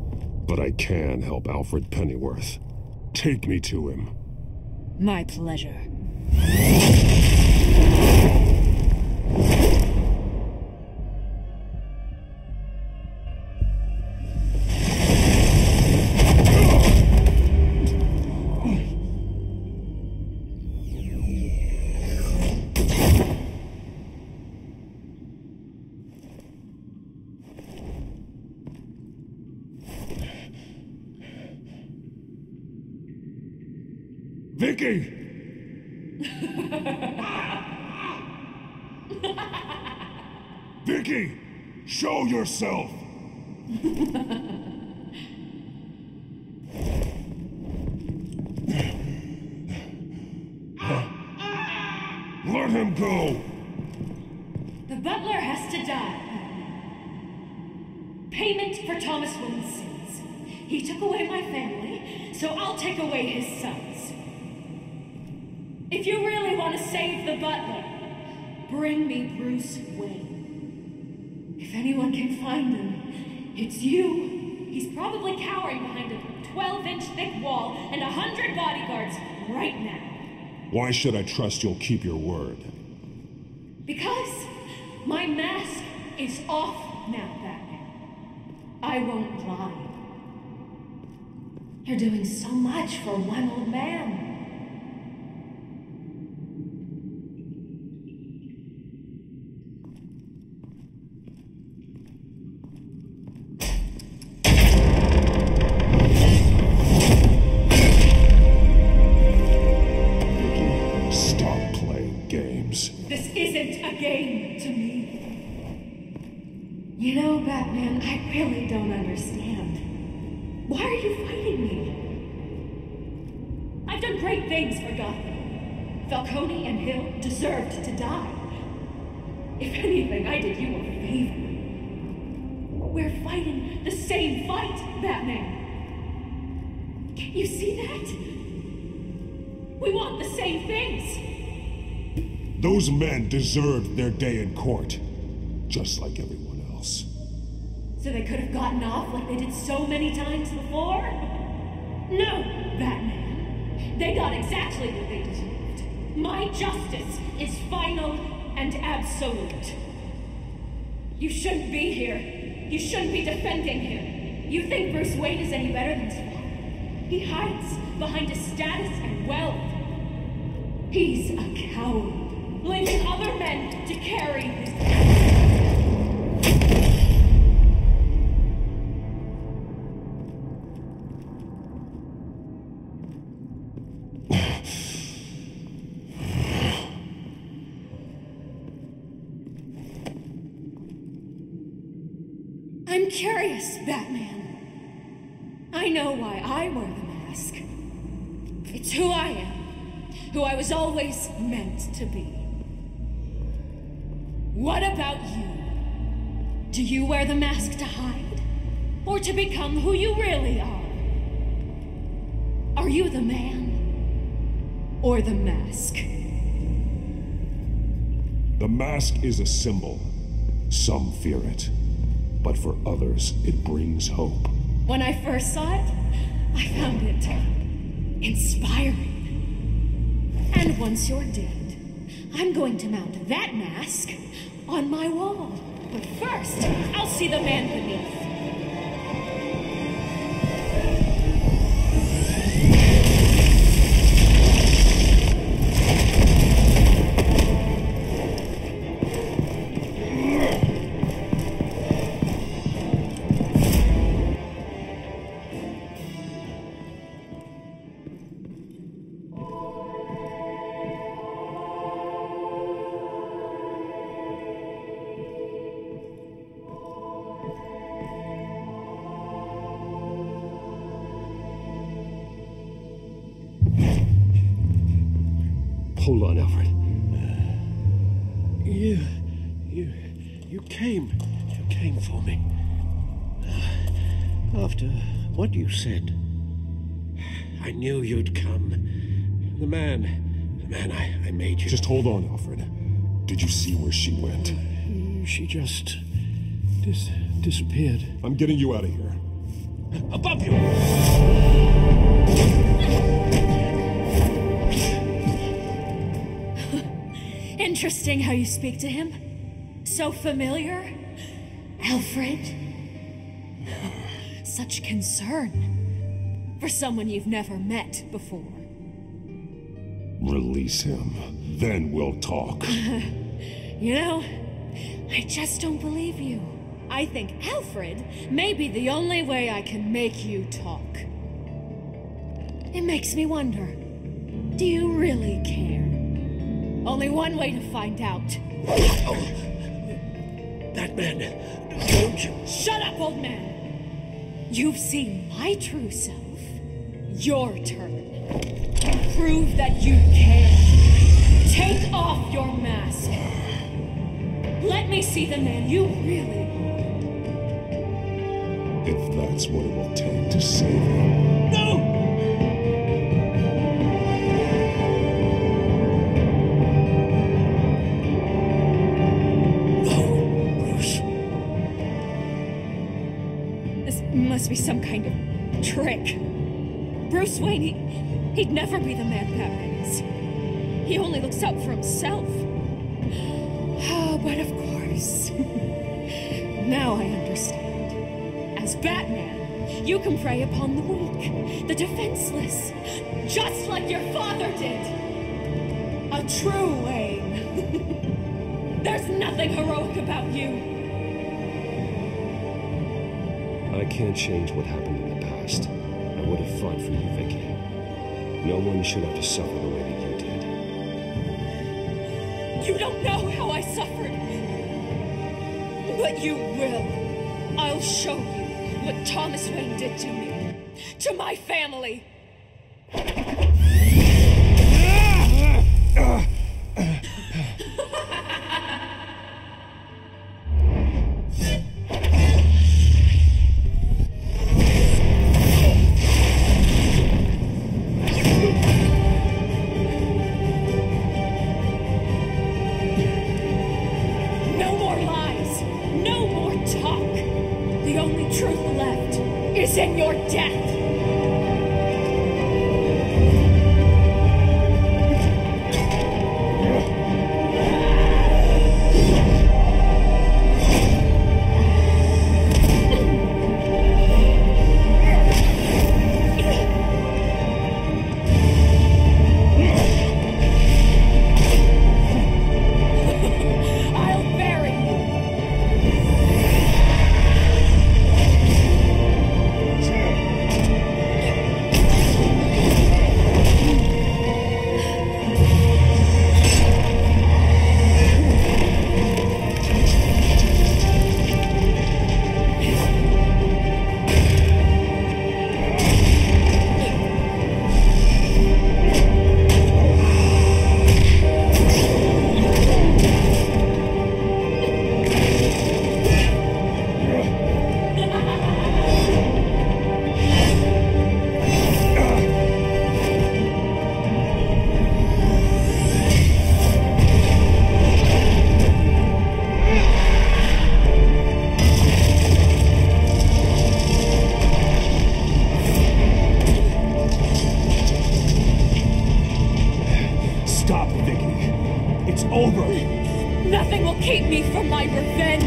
but I can help Alfred Pennyworth. Take me to him. My pleasure. Vicky! Vicky! Show yourself! Let him go! The butler has to die. Payment for Thomas Wayne's sins. He took away my family, so I'll take away his sons. If you really want to save the butler, bring me Bruce Wayne. If anyone can find him, it's you. He's probably cowering behind a 12-inch thick wall and 100 bodyguards right now. Why should I trust you'll keep your word? Because my mask is off now, Batman. I won't lie. You're doing so much for one old man. You know, Batman, I really don't understand. Why are you fighting me? I've done great things for Gotham. Falcone and Hill deserved to die. If anything, I did you a favor. We're fighting the same fight, Batman. Can't you see that? We want the same things. Those men deserved their day in court, just like everyone else. So they could have gotten off like they did so many times before? No, Batman. They got exactly what they deserved. My justice is final and absolute. You shouldn't be here. You shouldn't be defending him. You think Bruce Wayne is any better than his father? He hides behind his status and wealth. He's a coward, leaving other men to carry his... I'm curious, Batman. I know why I wear the mask. It's who I am. Who I was always meant to be. What about you? Do you wear the mask to hide? Or to become who you really are? Are you the man? Or the mask? The mask is a symbol. Some fear it. But for others, it brings hope. When I first saw it, I found it inspiring. And once you're dead, I'm going to mount that mask on my wall. But first, I'll see the man beneath. Hold on, Alfred. You came for me. After what you said, I knew you'd come. The man I made you. Just hold on, Alfred. Did you see where she went? She just disappeared. I'm getting you out of here. Above you! Interesting how you speak to him. So familiar. Alfred. Such concern for someone you've never met before. Release him. Then we'll talk. You know, I just don't believe you. I think Alfred may be the only way I can make you talk. It makes me wonder, do you really care? Only one way to find out. That man, don't you... Shut up, old man! You've seen my true self. Your turn. Prove that you care. Take off your mask. Let me see the man you really are. If that's what it will take to save him. No! Must be some kind of trick. Bruce Wayne, he'd never be the man Batman is. He only looks out for himself. Oh, but of course. Now I understand. As Batman, you can prey upon the weak, the defenseless, just like your father did. A true Wayne. There's nothing heroic about you. I can't change what happened in the past. I would have fought for you, Vicky. No one should have to suffer the way that you did. You don't know how I suffered. But you will. I'll show you what Thomas Wayne did to me. To my family. In your death. Nothing will keep me from my revenge.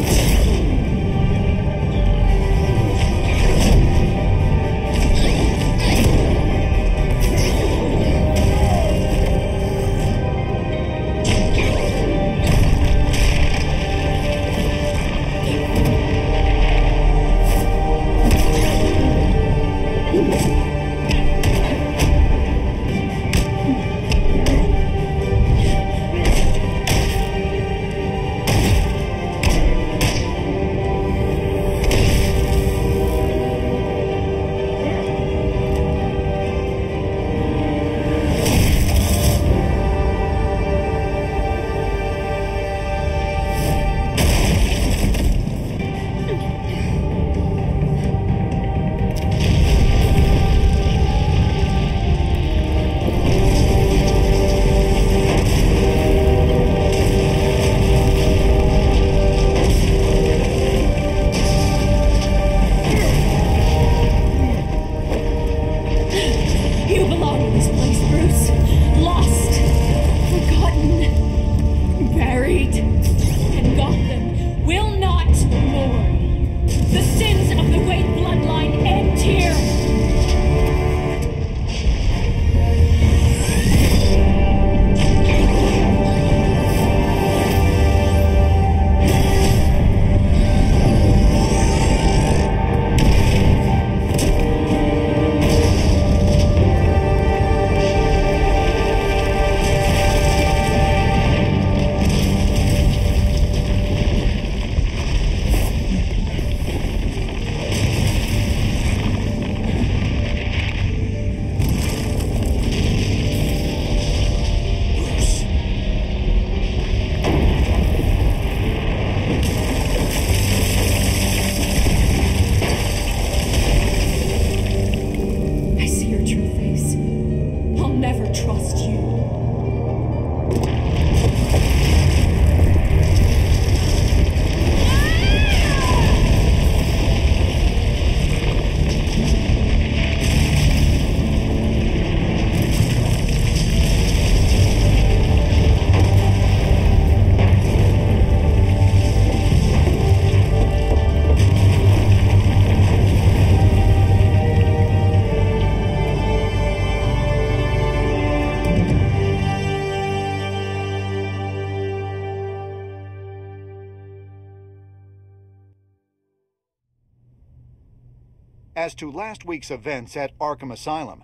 As to last week's events at Arkham Asylum,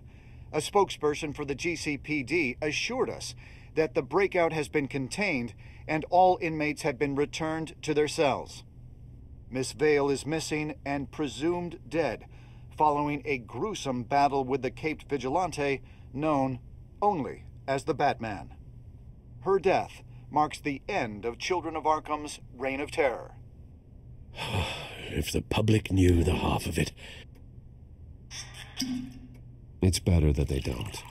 a spokesperson for the GCPD assured us that the breakout has been contained and all inmates have been returned to their cells. Miss Vale is missing and presumed dead, following a gruesome battle with the caped vigilante known only as the Batman. Her death marks the end of Children of Arkham's reign of terror. If the public knew the half of it. It's better that they don't.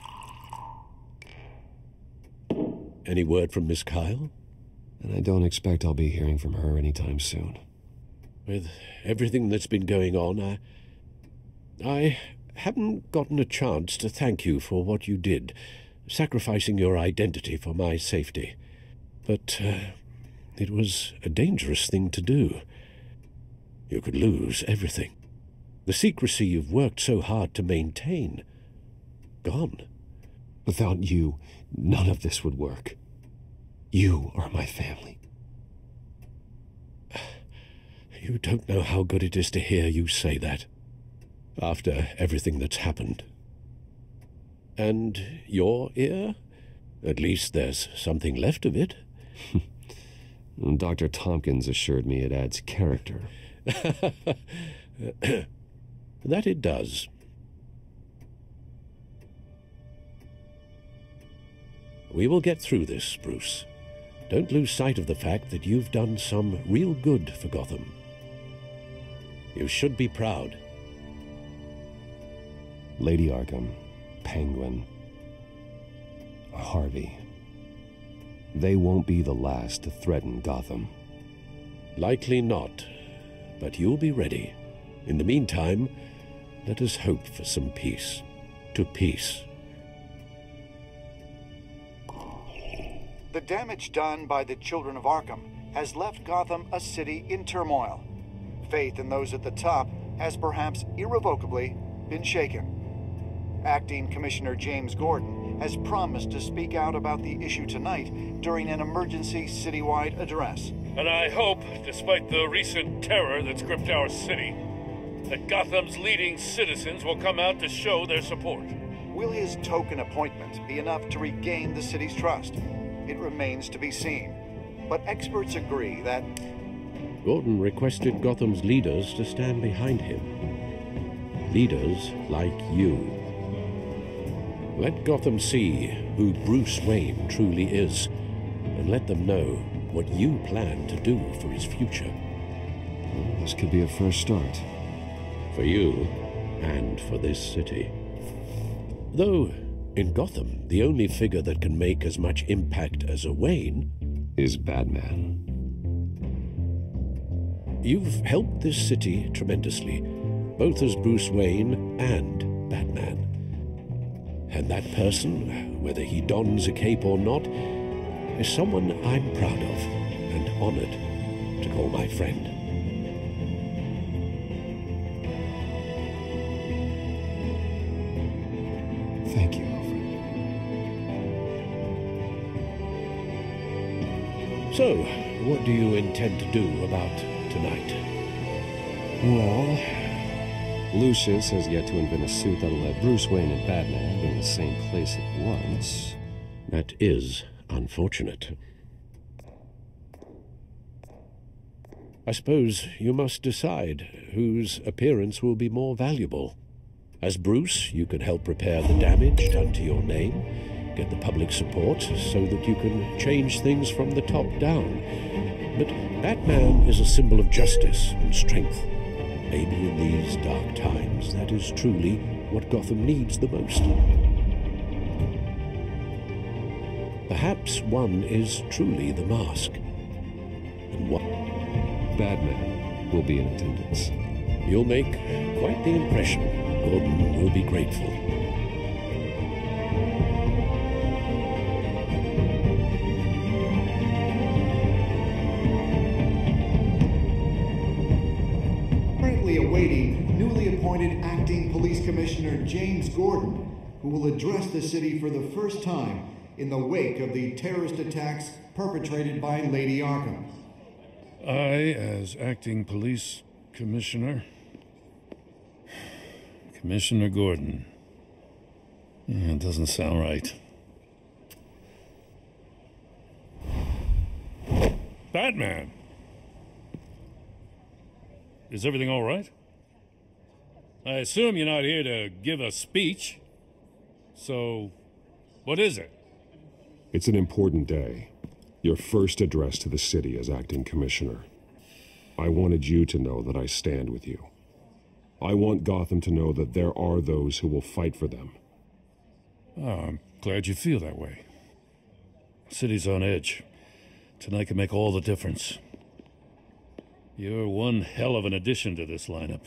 Any word from Miss Kyle? And I don't expect I'll be hearing from her anytime soon. With everything that's been going on, I haven't gotten a chance to thank you for what you did, sacrificing your identity for my safety. But it was a dangerous thing to do. You could lose everything. The secrecy you've worked so hard to maintain. Gone. Without you, none of this would work. You are my family. You don't know how good it is to hear you say that, after everything that's happened. And your ear? At least there's something left of it. Dr. Tompkins assured me it adds character. That it does. We will get through this, Bruce. Don't lose sight of the fact that you've done some real good for Gotham. You should be proud. Lady Arkham, Penguin, Harvey. They won't be the last to threaten Gotham. Likely not, but you'll be ready. In the meantime, let us hope for some peace. To peace. The damage done by the Children of Arkham has left Gotham a city in turmoil. Faith in those at the top has perhaps irrevocably been shaken. Acting Commissioner James Gordon has promised to speak out about the issue tonight during an emergency citywide address. And I hope, despite the recent terror that's gripped our city, that Gotham's leading citizens will come out to show their support. Will his token appointment be enough to regain the city's trust? It remains to be seen. But experts agree that Gordon requested Gotham's leaders to stand behind him. Leaders like you. Let Gotham see who Bruce Wayne truly is, and let them know what you plan to do for his future. Well, this could be a first start. For you, and for this city. Though, in Gotham, the only figure that can make as much impact as a Wayne is Batman. You've helped this city tremendously, both as Bruce Wayne and Batman. And that person, whether he dons a cape or not, is someone I'm proud of and honored to call my friend. Thank you, Alfred. So, what do you intend to do about tonight? Well, Lucius has yet to invent a suit that'll let Bruce Wayne and Batman be in the same place at once. That is unfortunate. I suppose you must decide whose appearance will be more valuable. As Bruce, you can help repair the damage done to your name, get the public support so that you can change things from the top down. But Batman is a symbol of justice and strength. Maybe in these dark times, that is truly what Gotham needs the most. Perhaps one is truly the mask. And what? Batman will be in attendance. You'll make quite the impression. Gordon will be grateful. Currently awaiting newly appointed Acting Police Commissioner James Gordon, who will address the city for the first time in the wake of the terrorist attacks perpetrated by Lady Arkham. I, as Acting Police Commissioner, Commissioner Gordon. Yeah, it doesn't sound right. Batman! Is everything all right? I assume you're not here to give a speech. So, what is it? It's an important day. Your first address to the city as acting commissioner. I wanted you to know that I stand with you. I want Gotham to know that there are those who will fight for them. Oh, I'm glad you feel that way. The city's on edge. Tonight can make all the difference. You're one hell of an addition to this lineup.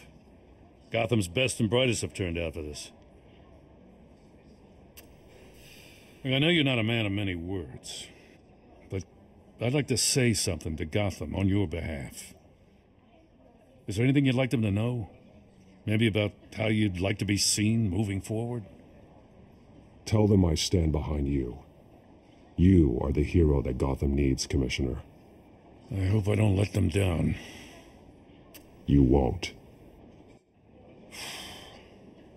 Gotham's best and brightest have turned out for this. Look, I know you're not a man of many words, but I'd like to say something to Gotham on your behalf. Is there anything you'd like them to know? Maybe about how you'd like to be seen moving forward? Tell them I stand behind you. You are the hero that Gotham needs, Commissioner. I hope I don't let them down. You won't.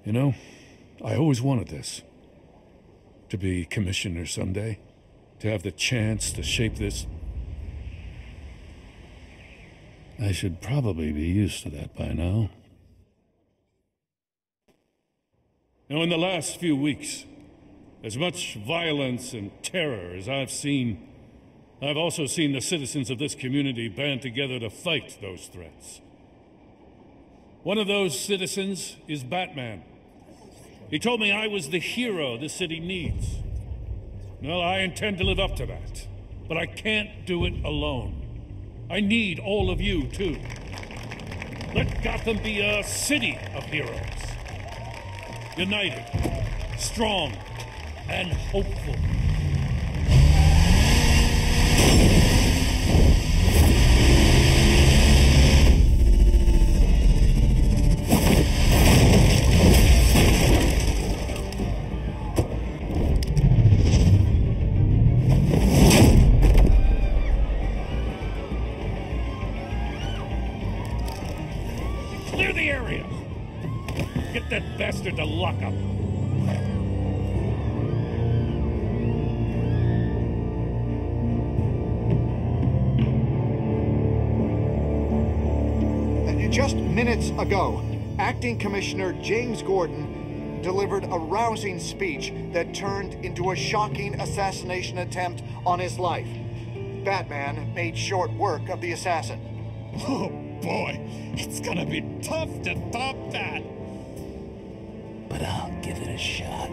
You know, I always wanted this. To be commissioner someday. To have the chance to shape this. I should probably be used to that by now. Now, in the last few weeks, as much violence and terror as I've seen, I've also seen the citizens of this community band together to fight those threats. One of those citizens is Batman. He told me I was the hero this city needs. Well, I intend to live up to that, but I can't do it alone. I need all of you, too. Let Gotham be a city of heroes. United, strong, and hopeful. Clear the area! Get that bastard to lock up! Just minutes ago, Acting Commissioner James Gordon delivered a rousing speech that turned into a shocking assassination attempt on his life. Batman made short work of the assassin. Oh boy, it's gonna be tough to top that. But I'll give it a shot.